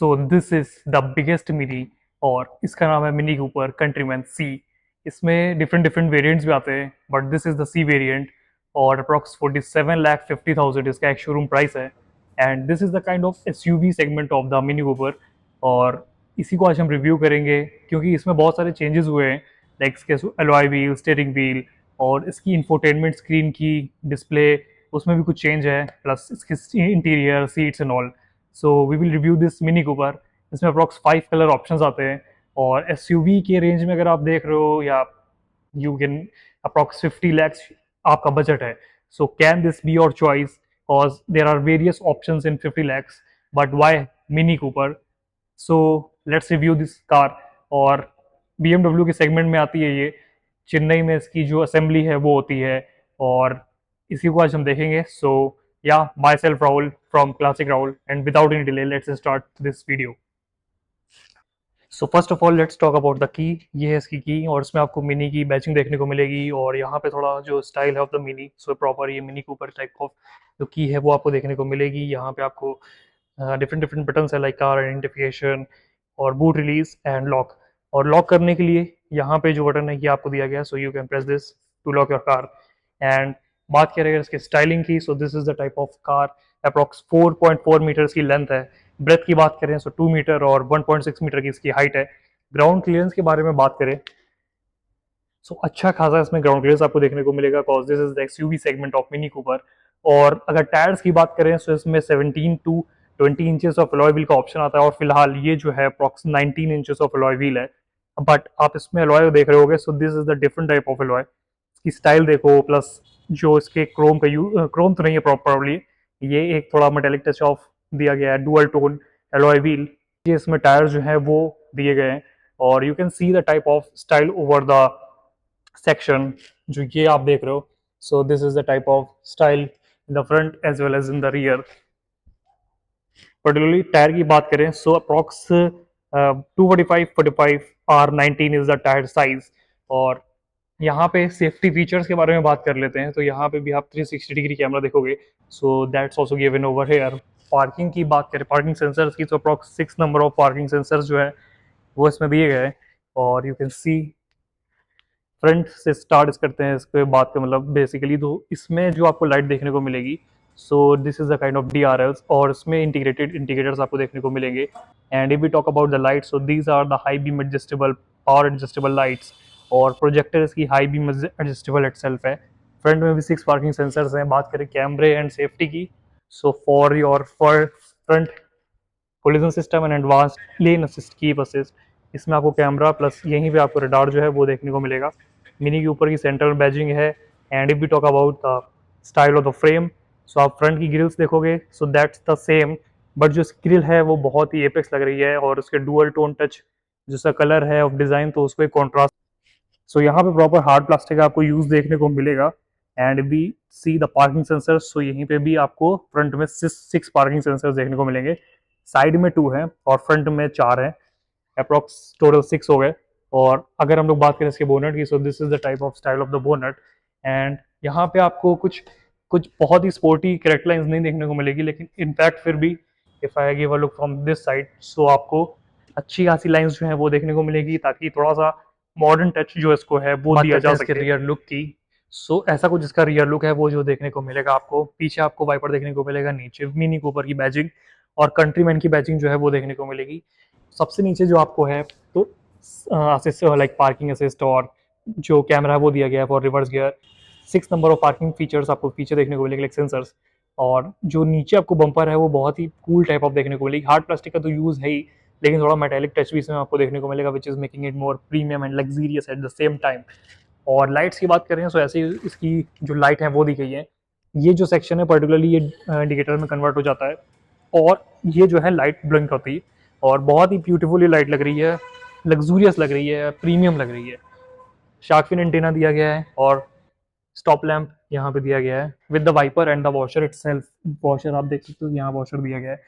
So this is the biggest mini और इसका नाम है मिनी कूपर कंट्रीमैन सी। इसमें डिफरेंट डिफरेंट वेरिएंट्स भी आते हैं but this is the C variant और अप्रॉक्स 47,50,000 इसका एक शोरूम प्राइस है। And this is the kind of SUV segment of the Mini Cooper और इसी को आज हम रिव्यू करेंगे क्योंकि इसमें बहुत सारे चेंजेस हुए हैं। लाइक इसके अलॉय व्हील, स्टीयरिंग व्हील और इसकी इंफोटेनमेंट स्क्रीन की डिस्प्ले उसमें भी कुछ चेंज है, प्लस इसकी interior seats and all. So we will review this Mini Cooper. इसमें अप्रॉक्स 5 कलर ऑप्शंस आते हैं और एसयूवी के रेंज में अगर आप देख रहे हो या यू कैन अप्रॉक्स 50 लैक्स आपका बजट है, so can this be your choice cause there are various options in 50 lakhs but why mini cooper? So let's review this car। और BMW के सेगमेंट में आती है ये। चेन्नई में इसकी जो असेंबली है वो होती है और इसी को आज हम देखेंगे। सो या my self Rahul from classic Rahul and without any delay let's start this video. So first of all let's talk about the key. ये है इसकी की और इसमें आपको मिनी की बैचिंग देखने को मिलेगी और यहाँ पे थोड़ा जो स्टाइल है of the mini, so proper ये मिनी कूपर टाइप ऑफ जो की है वो आपको देखने को मिलेगी। यहाँ पे आपको डिफरेंट डिफरेंट बटन्स है लाइक कार आइडेंटिफिकेशन और बूट रिलीज एंड लॉक। और लॉक करने के लिए यहाँ पे जो बटन है ये आपको दिया गया, so you can press this to lock your car. And बात करें अगर इसके स्टाइलिंग की, so this is the type of car. Approx 4.4 metres की लेंथ है। ब्रेथ की बात करें सो 2 मीटर और 1.6 मीटर की इसकी हाइट है। ग्राउंड क्लियरेंस के बारे में बात करें सो अच्छा खासा इसमें ग्राउंड क्लियरेंस आपको देखने को मिलेगा cause this is the XUV segment of Mini Cooper. और अगर टायर्स की बात करें तो इसमें 17 to 20 inches of alloy wheel का ऑप्शन आता है और फिलहाल ये जो है approx 19 inches of alloy wheel है। बट आप इसमें अलॉय देख रहे होगे, so this is the different type of alloy. इसकी स्टाइल देखो, प्लस जो इसके क्रोम का क्रोम तो नहीं है प्रॉपरली, ये एक थोड़ा मेटेलिक टच ऑफ दिया गया है, डुअल टोन अलॉय व्हील। ये इसमें टायर जो है वो दिए गए हैं और you can see the type of style over the section जो ये आप देख रहे हो। So this is the type of style in the front as well as in the rear. Particularly tyre की बात करें so approx 245/45 R19 is the tyre size. और यहाँ पे सेफ्टी फीचर्स के बारे में बात कर लेते हैं तो यहाँ पे भी आप 360 डिग्री कैमरा देखोगे, so that's also given over here. Parking की बात करें, पार्किंग सेंसर्स की, तो approx 6 number of parking sensors जो है वो इसमें दिए गए हैं। और यू कैन सी फ्रंट से स्टार्ट करते हैं इसके बात का मतलब बेसिकली, तो इसमें जो आपको लाइट देखने को मिलेगी, so this is the kind of DRLs और इसमें इंटीग्रेटेड इंडिकेटर्स आपको देखने को मिलेंगे। And if we talk about the lights, so these are the high beam adjustable power adjustable lights और प्रोजेक्टर इसकी हाई बीम एडजस्टेबल इटसेल्फ है। Front में भी 6 पार्किंग सेंसर्स हैं। बात करें कैमरे एंड सेफ्टी की, so for your front collision system and advanced lane assist की असिस्ट, इसमें आपको कैमरा प्लस यहीं पे आपको रडार जो है वो देखने को मिलेगा। मिनी के ऊपर की सेंट्रल बैजिंग है। And if we talk about the style of the frame, so आप फ्रंट की ग्रिल्स देखोगे, so that's the same, but जो ग्रिल है वो बहुत ही एपेक्स लग रही है और उसके डुअल टोन टच जिसका कलर है ऑफ डिजाइन, तो उसको एक कॉन्ट्रास्ट। सो यहाँ पे प्रॉपर हार्ड प्लास्टिक का आपको यूज देखने को मिलेगा। And we see the parking sensors, so यहीं पे भी आपको फ्रंट में 6 पार्किंग सेंसर्स देखने को मिलेंगे। साइड में 2 हैं और फ्रंट में 4 हैं। अप्रॉक्स टोटल 6 हो गए। और अगर हम लोग बात करें इसके बोनट की, so this is the type of style of the bonnet. And यहाँ पे आपको कुछ कुछ बहुत ही स्पोर्टी करेक्ट लाइंस नहीं देखने को मिलेगी, लेकिन इनफैक्ट फिर भी if I give a look from this side, so आपको अच्छी खासी लाइंस जो है वो देखने को मिलेगी ताकि थोड़ा सा मॉडर्न टच जो इसको है वो दिया जा सके। रियर लुक की, सो ऐसा कुछ इसका रियर लुक है वो जो देखने को मिलेगा आपको। पीछे आपको वाइपर देखने को मिलेगा, नीचे मिनी कूपर की बैजिंग और कंट्रीमैन की बैजिंग जो है वो देखने को मिलेगी। सबसे नीचे जो आपको है तो असिस्ट लाइक पार्किंग असिस्ट और जो कैमरा है वो दिया गया है for reverse gear. 6 number of parking features आपको पीछे देखने को मिलेंगे लाइक सेंसर्स। और जो नीचे आपको बम्पर है वो बहुत ही कूल टाइप ऑफ देखने को मिलेगी। हार्ड प्लास्टिक का तो यूज़ है ही, लेकिन थोड़ा मेटेलिक टच भी इसमें आपको देखने को मिलेगा which is making it more premium and luxurious at the same time. और लाइट्स की बात करें, सो ऐसे ही इसकी जो लाइट है वो दी गई है। ये जो सेक्शन है पर्टिकुलरली ये इंडिकेटर में कन्वर्ट हो जाता है और ये जो है लाइट ब्लिंक होती है और बहुत ही ब्यूटीफुली लाइट लग रही है, लग्जूरियस लग रही है, प्रीमियम लग रही है। शार्क फिन एंटीना दिया गया है और स्टॉप लैम्प यहाँ पे दिया गया है with the wiper and the washer itself. Washer आप देख सकते हो, यहाँ वॉशर दिया गया है।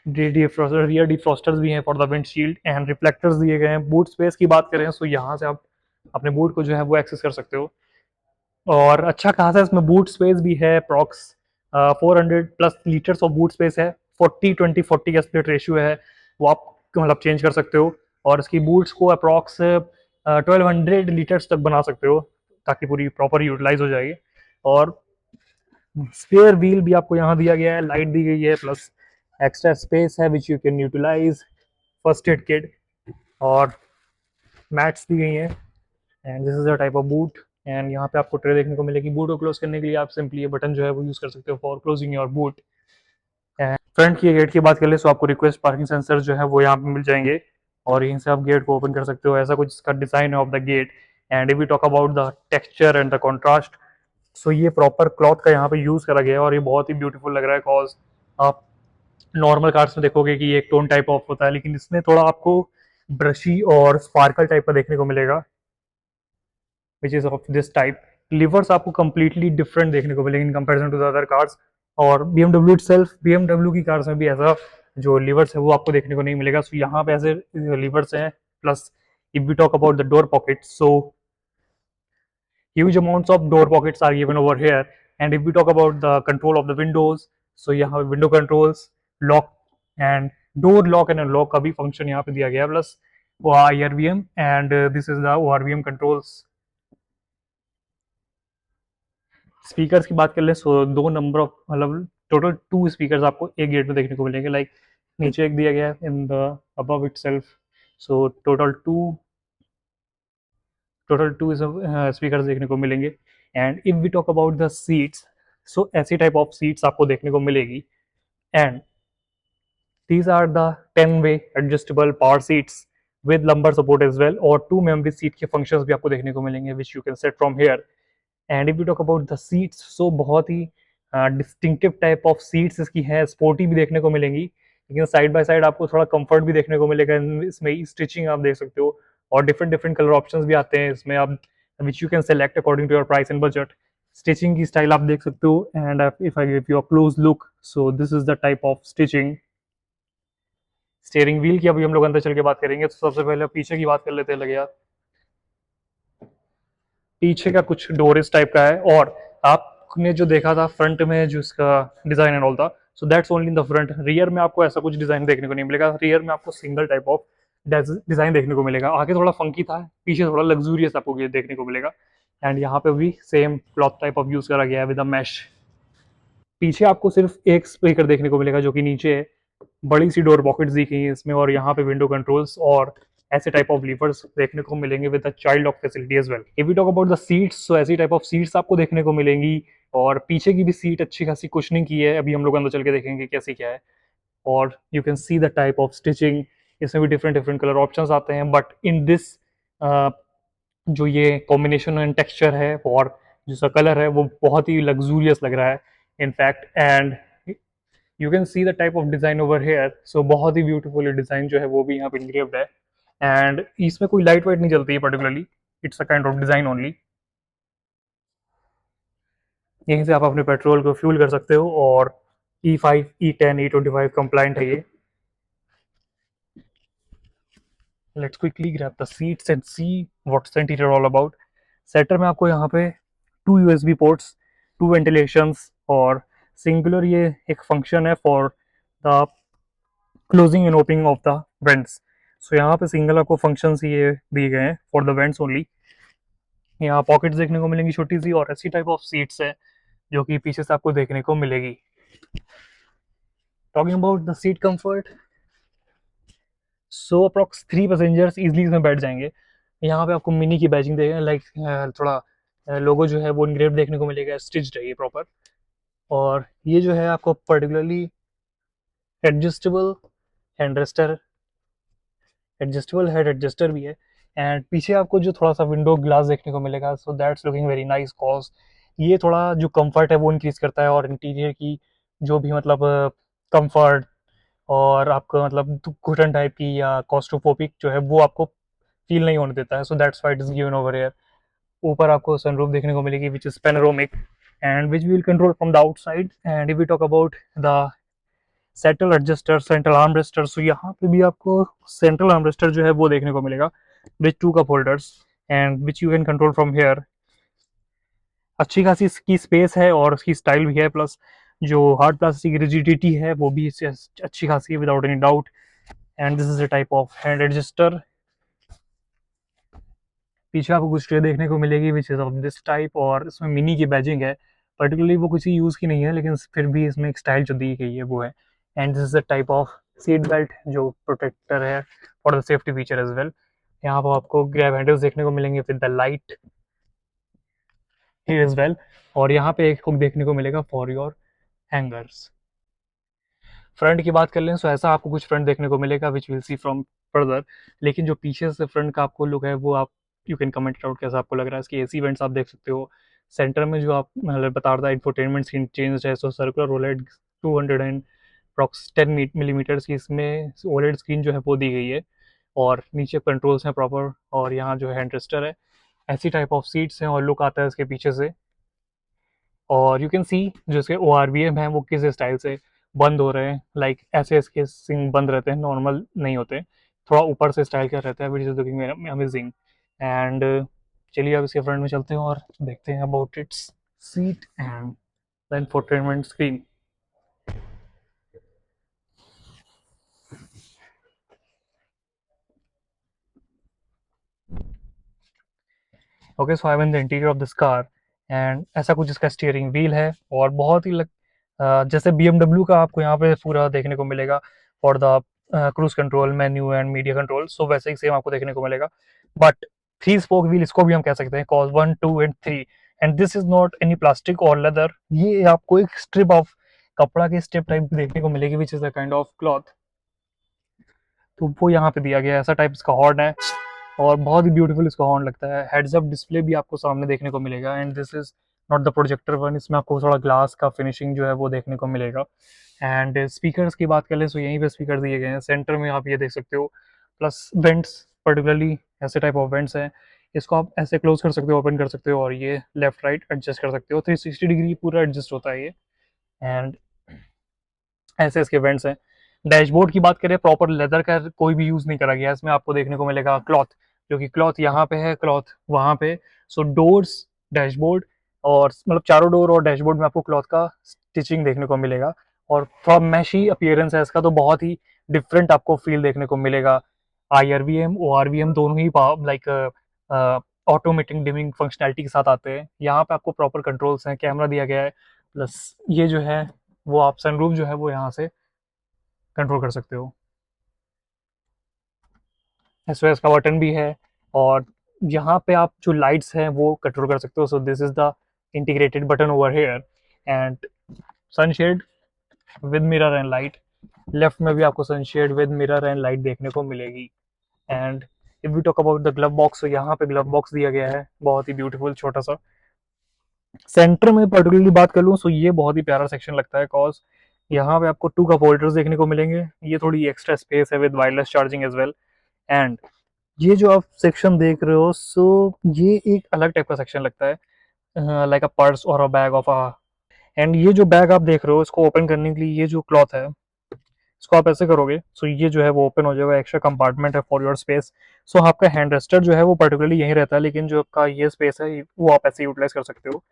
रियर डिफ्रॉस्टर्स भी हैं for the windshield and reflectors दिए गए हैं। बूट स्पेस की बात करें तो यहाँ से आप अपने बूट को जो है वो एक्सेस कर सकते हो और अच्छा खासा इसमें बूट स्पेस भी है। Approx 400+ litres of boot space है। 40-20-40 का स्प्लिट रेशियो है। वो आप मतलब चेंज कर सकते हो, और इसकी बूट्स को अप्रॉक्स 1200 लीटर्स तक बना सकते हो ताकि पूरी प्रॉपर यूटिलाइज हो जाएगी। और स्पेयर व्हील भी आपको यहाँ दिया गया है, लाइट दी गई है, प्लस एक्स्ट्रा स्पेस है which you can utilise, first aid kit, और मैट्स दी गई हैं। And this is a type of boot. And यहाँ पे आपको ट्रे देखने को मिलेगी। बूट को क्लोज करने के लिए आप सिंपली ये बटन जो है वो यूज कर सकते हो for closing your boot. And front की गेट की बात कर ले तो आपको रिक्वेस्ट पार्किंग सेंसर जो है वो यहाँ पे मिल जाएंगे, और यहीं से आप गेट को ओपन कर सकते हो। ऐसा कुछ इसका डिजाइन है ऑफ द गेट। And if we talk about the texture and the contrast, so ये प्रॉपर क्लॉथ का यहाँ पे यूज करा गया है, और ये बहुत ही ब्यूटीफुल लग रहा है। कॉज आप नॉर्मल कार्स में देखोगे कि ये एक टोन टाइप ऑफ होता है, लेकिन इसमें थोड़ा आपको ब्रशी और स्पार्कल टाइप का देखने को मिलेगा, which is of this type. Levers आपको कंप्लीटली डिफरेंट देखने को मिलेंगे in comparison to the other cars. और BMW इटसेल्फ, BMW की कार्स में भी ऐसा जो लिवर्स है वो आपको देखने को नहीं मिलेगा। सो यहाँ पे ऐसे लिवर्स हैं। Plus if we talk about the door pocket, so huge amounts of door pockets are given over here. And if we talk about the control of the windows, so यहाँ पे window controls, lock and door lock and unlock का भी function यहाँ पे दिया गया है, plus IRVM, and this is the ORVM controls। Speakers की बात कर ले सो दो नंबर ऑफ मतलब टोटल 2 स्पीकर्स आपको एक गेट में देखने को मिलेंगे। लाइक नीचे एक दिया गया है in the above itself. So total two speakers देखने को मिलेंगे। And if we talk about the seats, so ऐसी टाइप ऑफ सीट्स आपको देखने को मिलेगी। And these are the 10-way adjustable power seats with lumbar support as well, और 2 memory seat के functions भी आपको देखने को मिलेंगे which you can set from here। And if you talk about the seats, so बहुत ही डिस्टिंक्टिव टाइप ऑफ सीट्स इसकी है, स्पोर्टी भी देखने को मिलेंगी, लेकिन साइड बाय साइड आपको थोड़ा कंफर्ट भी देखने को मिलेगा। इसमें स्टिचिंग आप देख सकते हो, और डिफरेंट डिफरेंट कलर ऑप्शंस भी आते हैं इसमें आप, which you can select according to your price and budget. Stitching की स्टाइल आप देख सकते हो। And if I give you a close look, so this is the type of stitching. Steering wheel की अभी हम लोग अंदर चल के बात करेंगे, तो सबसे पहले पीछे की बात कर लेते हैं। लगे यार, पीछे का कुछ डोर इस टाइप का है, और आपने जो देखा था फ्रंट में जो इसका डिजाइन एंड ऑल था, so that's only in the front. Rear में आपको ऐसा कुछ डिजाइन देखने को नहीं मिलेगा। रियर में आपको सिंगल टाइप ऑफ डिजाइन देखने को मिलेगा। आगे थोड़ा फंकी था, पीछे थोड़ा लग्जूरियस आपको ये देखने को मिलेगा। एंड यहाँ पे भी same cloth type of use करा गया है विद अ मैश। पीछे आपको सिर्फ एक स्पीकर देखने को मिलेगा जो कि नीचे है। बड़ी सी डोर पॉकेट्स दी गई है इसमें, और यहाँ पे विंडो कंट्रोल्स और ऐसे टाइप ऑफ लीवर्स देखने को मिलेंगे with the child lock facility as well. If you talk about the seats, so ऐसी टाइप ऑफ सीट्स आपको देखने को मिलेंगी, और पीछे की भी सीट अच्छी खासी कुशनिंग की है। अभी हम लोग अंदर चल के देखेंगे कैसी क्या है। और you can see the type of stitching. इसमें भी डिफरेंट डिफरेंट कलर ऑप्शंस आते हैं, बट इन दिस जो ये कॉम्बिनेशन एंड टेक्सचर है और जिसका कलर है वो बहुत ही लग्जूरियस लग रहा है in fact. And you can see the type of design over here. So बहुत ही ब्यूटीफुल डिजाइन जो है वो भी यहाँ पे इंग्रेव्ड है। एंड इसमें कोई लाइट वाइट नहीं चलती है particularly, it's a kind of design only. यहीं से आप अपने पेट्रोल को फ्यूल कर सकते हो, और E5, E10, E25 कंप्लाइंट है ये। Let's quickly grab the seats and see what's the interior all about. Centre में आपको यहाँ पे 2 USB पोर्ट्स, 2 वेंटिलेशंस, और सिंगुलर ये एक फंक्शन है for the closing and opening of the vents. So यहाँ पे सिंगल आपको फंक्शंस ये दिए गए हैं फॉर द वेंट्स ओनली। यहाँ पॉकेट्स देखने को मिलेंगी छोटी सी, और ऐसी टाइप ऑफ सीट्स है जो कि पीछे से आपको देखने को मिलेगी। Talking about the seat comfort, so approx 3 passengers easily इसमें बैठ जाएंगे। यहाँ पे आपको मिनी की बैजिंग देगा, लाइक थोड़ा लोगो जो है वो इनग्रेव देखने को मिलेगा, स्टिच्ड है ये प्रॉपर। और ये जो है आपको particularly adjustable hand rester, adjustable head adjuster भी है। एंड पीछे आपको जो थोड़ा सा विंडो ग्लास देखने को मिलेगा, so that's looking very nice. Cause ये थोड़ा जो कंफर्ट है वो इंक्रीज करता है, और इंटीरियर की जो भी मतलब कंफर्ट और आपका मतलब घुटन टाइप की या कॉस्ट्रोफोबिक जो है वो आपको फील नहीं होने देता है। So that's why it is given over here. ऊपर आपको सनरूफ देखने को मिलेगी which is panoramic, and which will control from the outside. And if we talk about the central adjuster, central armrester, so यहाँ पे भी आपको सेंट्रल आर्मरेस्टर जो है वो देखने को मिलेगा with 2 cup holders, and which you can control from here. अच्छी खासी इसकी स्पेस है और उसकी स्टाइल भी है, प्लस जो हार्ड प्लास्टिक रिजिडिटी है वो भी इससे अच्छी खासी है without any doubt. And this is a type of hand adjuster. पीछे आपको कुछ ट्रे देखने को मिलेगी which is of this type, और इसमें मिनी की बैजिंग है। पर्टिकुलरली वो किसी यूज़ की नहीं है, लेकिन फिर भी इसमें एक स्टाइल जो दी गई है वो है। And this is the type of seat belt जो प्रोटेक्टर है for the safety feature as well. यहाँ पर आपको ग्रैब हैंडल्स देखने को मिलेंगे with the light here as well, और यहाँ पे एक हुक देखने को मिलेगा फॉर योर हैंगर्स। फ्रंट की बात कर लें तो ऐसा आपको कुछ फ्रंट देखने को मिलेगा which will see from further. लेकिन जो पीछे से फ्रंट का आपको लुक है वो आप यू कैन कमेंट आउट कैसा आपको लग रहा है। इसके एसी वेंट्स आप देख सकते हो। सेंटर में जो आप मतलब बता रहा था इंफोटेनमेंट स्क्रीन चेंज है, so circular OLED 200 and approx 10 millimetre की इसमें ओलेड स्क्रीन जो है वो दी गई है, और नीचे कंट्रोल्स हैं प्रॉपर, और यहाँ जो है हैंड रेस्टर है। ऐसी टाइप ऑफ सीट्स हैं और लुक आता है इसके पीछे से। और यू कैन सी जो इसके ओ आर वी एम है वो किस स्टाइल से बंद हो रहे हैं, लाइक ऐसे इसके सिंग बंद रहते हैं, नॉर्मल नहीं होते, थोड़ा ऊपर से स्टाइल का रहता है which is looking amazing. And चलिए अब इसके फ्रंट में चलते हैं और देखते हैं about it's seat and the infotainment screen. Okay, so I am in the interior of this car, and ऐसा कुछ इसका स्टीयरिंग व्हील है, और बहुत ही जैसे BMW का आपको यहाँ पे पूरा देखने को मिलेगा for the cruise control menu and media control, so वैसे ही सेम आपको देखने को मिलेगा। बट थ्री स्पोक व्हील इसको भी हम कह सकते हैं, cause 1 2 and 3। And this is not any plastic और लेदर, ये आपको एक स्ट्रिप ऑफ कपड़ा की स्ट्रिप टाइप देखने को मिलेगी which is a kind of cloth. तो वो यहाँ पे दिया गया है, ऐसा टाइप इसका हॉर्न है, और बहुत ही ब्यूटीफुल इसका हॉर्न लगता है। हेड्स अप डिस्प्ले भी आपको सामने देखने को मिलेगा, and this is not the projector one, इसमें आपको थोड़ा ग्लास का फिनिशिंग जो है वो देखने को मिलेगा। एंड स्पीकर्स की बात कर ले तो यहीं पे स्पीकर दिए गए हैं, सेंटर में आप ये देख सकते हो, प्लस वेंट्स, पर्टिकुलरली ऐसे टाइप ऑफ वेंट्स हैं। इसको आप ऐसे क्लोज कर सकते हो, ओपन कर सकते हो, और ये लेफ्ट राइट एडजस्ट कर सकते हो, 360 डिग्री पूरा एडजस्ट होता है ये। एंड ऐसे इसके वेंट्स हैं। डैशबोर्ड की बात करें, प्रॉपर लेदर का कोई भी यूज़ नहीं करा गया है इसमें, आपको देखने को मिलेगा क्लॉथ, जो कि क्लॉथ यहाँ पे है, क्लॉथ वहाँ पे। सो डोर्स, डैशबोर्ड, और मतलब चारों डोर और डैशबोर्ड में आपको क्लॉथ का स्टिचिंग देखने को मिलेगा, और थोड़ा मैशी अपीयरेंस है इसका, तो बहुत ही डिफरेंट आपको फील देखने को मिलेगा। IRVM ORVM दोनों ही लाइक ऑटोमेटिक डिमिंग फंक्शनैलिटी के साथ आते हैं। यहाँ पे आपको प्रॉपर कंट्रोल्स हैं, कैमरा दिया गया है, प्लस ये जो है वो आप सनरूफ जो है वो यहाँ से कंट्रोल कर सकते हो। SOS का बटन भी है, और यहाँ पे आप जो लाइट्स हैं वो कंट्रोल कर सकते हो, so this is the integrated button over here. And sunshade with mirror and light, left में भी आपको sunshade with mirror and light देखने को मिलेगी। And if we talk about the glove box, तो यहाँ पे ग्लव बॉक्स दिया गया है, बहुत ही ब्यूटीफुल छोटा सा। सेंटर में पर्टिकुलरली बात कर लूँ, सो ये बहुत ही प्यारा सेक्शन लगता है, कॉज यहाँ पे आपको 2 कप होल्डर्स देखने को मिलेंगे, ये थोड़ी एक्स्ट्रा स्पेस है with wireless charging as well. And ये जो आप सेक्शन देख रहे हो, सो ये एक अलग टाइप का सेक्शन लगता है, लाइक अ पर्स और अ बैग ऑफ अ। एंड ये जो बैग आप देख रहे हो, इसको ओपन करने के लिए ये जो क्लॉथ है, इसको आप ऐसे करोगे, सो ये जो है वो ओपन हो जाएगा, एक्स्ट्रा कंपार्टमेंट है फॉर योर स्पेस। सो आपका हैंड रेस्टर जो है वो पर्टिकुलरली यहीं रहता है, लेकिन जो आपका ये स्पेस है वो आप ऐसे यूटिलाइज कर सकते हो।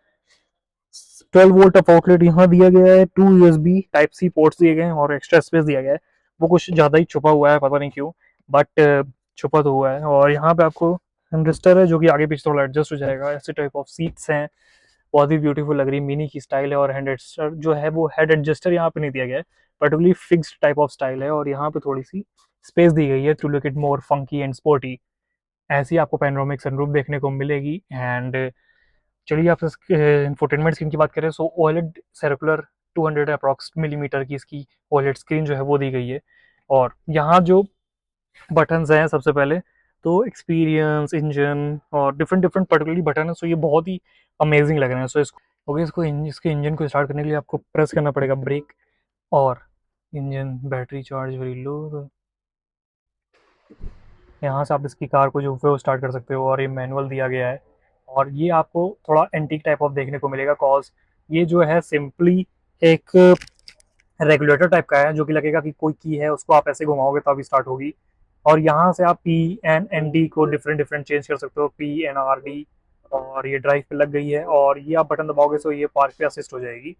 12 वोल्ट ऑफ आउटलेट यहाँ दिया गया है, 2 USB टाइप सी पोर्ट्स दिए गए हैं, और एक्स्ट्रा स्पेस दिया गया है, वो कुछ ज़्यादा ही छुपा हुआ है, पता नहीं क्यों, बट छुपा तो हुआ है। और यहाँ पे आपको हैंडरेस्टर है जो कि आगे पीछे थोड़ा एडजस्ट हो जाएगा, ऐसे टाइप ऑफ सीट्स हैं, बहुत ही ब्यूटीफुल लग रही है, मिनी की स्टाइल है। और हैंड एडजस्टर जो है वो हेड एडजस्टर यहाँ पे नहीं दिया गया है, particularly fixed type of style है, और यहाँ पे थोड़ी सी स्पेस दी गई है to look it more funky and sporty. ऐसी आपको पैनोरामिक सनरूफ देखने को मिलेगी। एंड चलिए आप इंफोटेनमेंट स्क्रीन की बात करें, सो ओएलईडी सर्कुलर 200 अप्रॉक्स मिलीमीटर की इसकी ओएलईडी स्क्रीन जो है वो दी गई है। और यहाँ जो बटन्स हैं सबसे पहले तो एक्सपीरियंस, इंजन, और डिफरेंट डिफरेंट पर्टिकुलरली बटन है, सो ये बहुत ही अमेजिंग लग रहे हैं। सो इसको ओके, इसके इंजन को स्टार्ट करने के लिए आपको प्रेस करना पड़ेगा ब्रेक, और engine battery charge very low, यहाँ से आप इसकी कार को जो है वो स्टार्ट कर सकते हो, और ये मैनुअल दिया गया है। और ये आपको थोड़ा एंटीक टाइप ऑफ देखने को मिलेगा, कॉज ये जो है सिंपली एक रेगुलेटर टाइप का है, जो कि लगेगा कि कोई की है, उसको आप ऐसे घुमाओगे तो अभी स्टार्ट होगी। और यहाँ से आप PNND को डिफरेंट डिफरेंट चेंज कर सकते हो, PNRD, और ये ड्राइव पे लग गई है, और ये आप बटन दबाओगे तो ये पार्क पे असिस्ट हो जाएगी।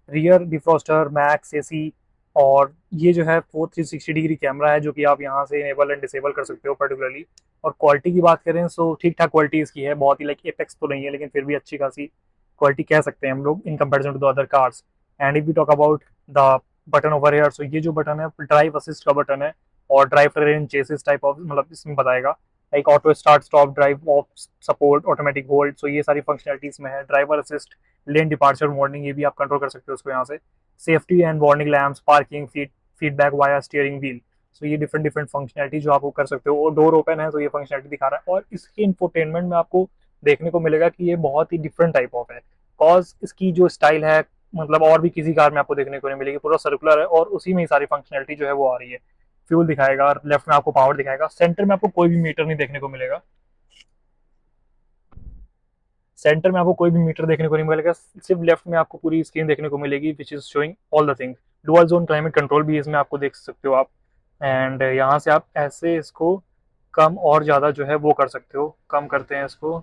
रियर डिफ्रॉस्टर, मैक्स AC, और ये जो है 4 360 डिग्री कैमरा है जो कि आप यहाँ से इनेबल एंड डिसेबल कर सकते हो पर्टिकुलरली। और क्वालिटी की बात करें सो ठीक ठाक क्वालिटी इसकी है, बहुत ही लाइक एपेक्स तो नहीं है लेकिन फिर भी अच्छी खासी क्वालिटी कह सकते हैं हम लोग in comparison to the other cars. And if we talk about the button over here, so ये जो बटन है ड्राइव असिस्ट का बटन है और drive in chassis type of मतलब इसमें बताएगा like auto start stop drive of support automatic hold, so ये सारी फंक्शनलिटीज में है। Driver assist, lane departure warning, ये भी आप कंट्रोल कर सकते हो उसको यहाँ से। Safety and warning lamps, parking, feedback via steering wheel, so ये डिफरेंट डिफरेंट फंक्शनलिटी जो आपको कर सकते हो। और डोर ओपन है तो ये फंक्शनलिटी दिखा रहा है। और इसके इंफोटेनमेंट में आपको देखने को मिलेगा कि ये बहुत ही डिफरेंट टाइप ऑफ है, कॉज इसकी जो स्टाइल है मतलब और भी किसी कार में आपको देखने को नहीं मिलेगी। पूरा सर्कुलर है और उसी में ही सारी फंक्शनलिटी जो है वो आ रही है। फ्यूल दिखाएगा, लेफ्ट में आपको पावर दिखाएगा, सेंटर में आपको कोई भी मीटर नहीं देखने को मिलेगा। सेंटर में आपको कोई भी मीटर देखने को नहीं मिलेगा, सिर्फ लेफ्ट में आपको पूरी स्क्रीन देखने को मिलेगी which is showing all the things. Dual zone climate control भी इसमें आपको देख सकते हो आप। एंड यहाँ से आप ऐसे इसको कम और ज़्यादा जो है वो कर सकते हो। कम करते हैं इसको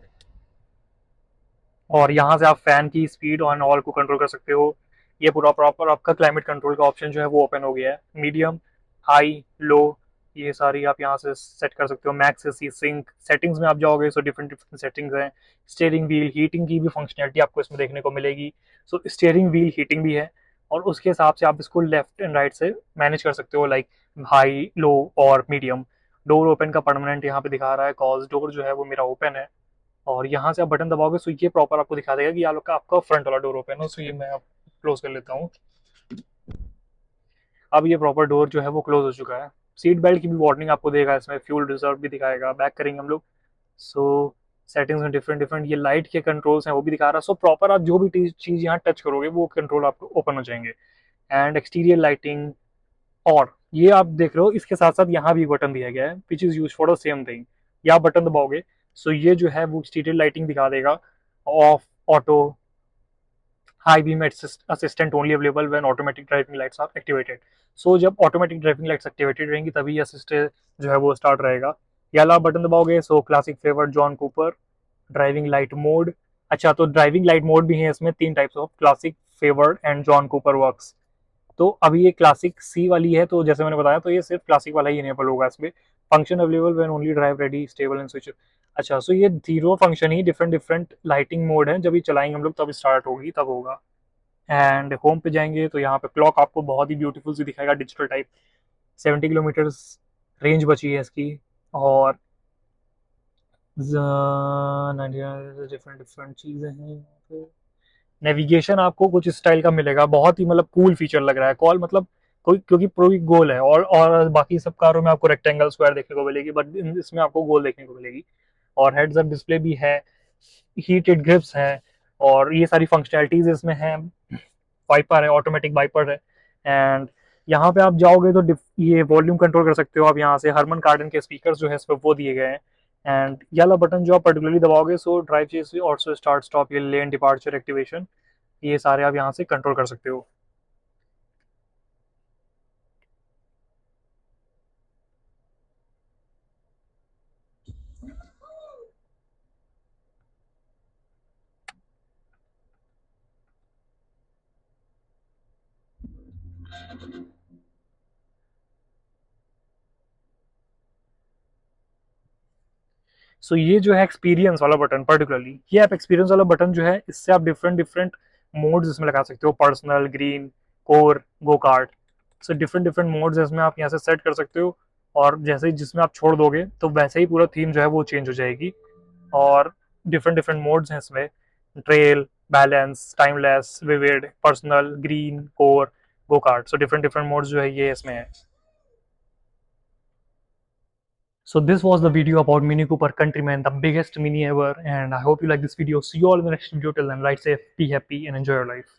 और यहाँ से आप फैन की स्पीड ऑन ऑल को कंट्रोल कर सकते हो। ये पूरा प्रॉपर आपका क्लाइमेट कंट्रोल का ऑप्शन जो है वो ओपन हो गया है। मीडियम, हाई, लो, ये सारी आप यहाँ से सेट कर सकते हो। मैक्स सी सिंक सेटिंग्स में आप जाओगे सो डिफरेंट डिफरेंट सेटिंग्स हैं। स्टीयरिंग व्हील हीटिंग की भी फंक्शनलिटी आपको इसमें देखने को मिलेगी। सो स्टीयरिंग व्हील हीटिंग भी है और उसके हिसाब से आप इसको लेफ्ट एंड राइट से मैनेज कर सकते हो लाइक हाई, लो और मीडियम। डोर ओपन का परमानेंट यहाँ पे दिखा रहा है कॉज डोर जो है वो मेरा ओपन है। और यहाँ से आप बटन दबाओगे सो ये प्रॉपर आपको दिखा देगा कि आपका फ्रंट वाला डोर ओपन हो। सो ये मैं आप क्लोज कर लेता हूँ। अब ये प्रॉपर डोर जो है वो क्लोज हो चुका है। सीट बेल्ट की भी वार्निंग आपको देगा इसमें, फ्यूल रिजर्व भी दिखाएगा। बैक करेंगे हम लोग सो सेटिंग्स में डिफरेंट डिफरेंट ये लाइट के कंट्रोल्स हैं वो भी दिखा रहा है। सो प्रॉपर आप जो भी चीज़ यहाँ टच करोगे वो कंट्रोल आपको ओपन हो जाएंगे। एंड एक्सटीरियर लाइटिंग, और ये आप देख रहे हो इसके साथ साथ यहाँ भी बटन दिया गया है which is use for the same thing. ये आप बटन दबाओगे सो ये जो है वो एक्सटीरियर लाइटिंग दिखा देगा। Off, auto, high beam assistant only available when automatic driving lights are activated. So जब ऑटोमेटिक ड्राइविंग लाइट्स एक्टिवेटेड रहेंगी तभी असिस्ट जो है वो स्टार्ट रहेगा। ये वाला बटन दबाओगे so classic favour, John Cooper, driving light mode. अच्छा तो ड्राइविंग लाइट मोड भी है इसमें, तीन types of, classic, favoured and John Cooper works. तो अभी ये क्लासिक सी वाली है तो जैसे मैंने बताया तो ये सिर्फ क्लासिक वाला ही इनेबल होगा इसमें। Function available when only drive ready stable and switch. अच्छा सो ये जीरो फंक्शन ही डिफरेंट डिफरेंट लाइटिंग मोड है, जब ये चलाएंगे हम लोग तब स्टार्ट होगी तब होगा। एंड होम पे जाएंगे तो यहाँ पे क्लॉक आपको बहुत ही ब्यूटीफुल सी दिखाएगा डिजिटल टाइप। 70 किलोमीटर रेंज बची है इसकी। और डिफरेंट डिफरेंट चीज़ें हैं यहाँ पे। नेविगेशन आपको कुछ स्टाइल का मिलेगा, बहुत ही मतलब कूल फीचर लग रहा है। कॉल मतलब कोई क्योंकि पूरी गोल है और बाकी सब कारों में आपको रेक्टेंगल स्क्वायर देखने को मिलेगी बट इसमें आपको गोल देखने को मिलेगी। और हेड्स अप डिस्प्ले भी है, हीटेड ग्रिप्स है और ये सारी फंक्शनैलिटीज इसमें हैं। वाइपर है, ऑटोमेटिक वाइपर है। एंड यहाँ पे आप जाओगे तो ये वॉल्यूम कंट्रोल कर सकते हो आप यहाँ से। हरमन कार्डन के स्पीकर जो है इस पर वो दिए गए हैं। एंड ये वाला बटन जो आप पर्टिकुलरली दबाओगे सो ड्राइव चेस और स्टार्ट स्टॉप, ये लेन डिपार्चर एक्टिवेशन, ये सारे आप यहाँ से कंट्रोल कर सकते हो। सो ये जो है एक्सपीरियंस वाला बटन पर्टिकुलरली, ये आप एक्सपीरियंस वाला बटन जो है इससे आप डिफरेंट डिफरेंट मोड्स इसमें लगा सकते हो। Personal, green, core, go kart, so different different modes इसमें आप यहाँ से सेट कर सकते हो। और जैसे ही जिसमें आप छोड़ दोगे तो वैसे ही पूरा थीम जो है वो चेंज हो जाएगी। और डिफरेंट डिफरेंट मोड्स हैं इसमें, trail, balance, timeless, vivid, personal, green, core, go kart, so different different modes जो है ये इसमें है। So this was the video about Mini Cooper Countryman, the biggest mini ever, and I hope you like this video. See you all in the next video. Till then, ride safe, be happy, and enjoy your life.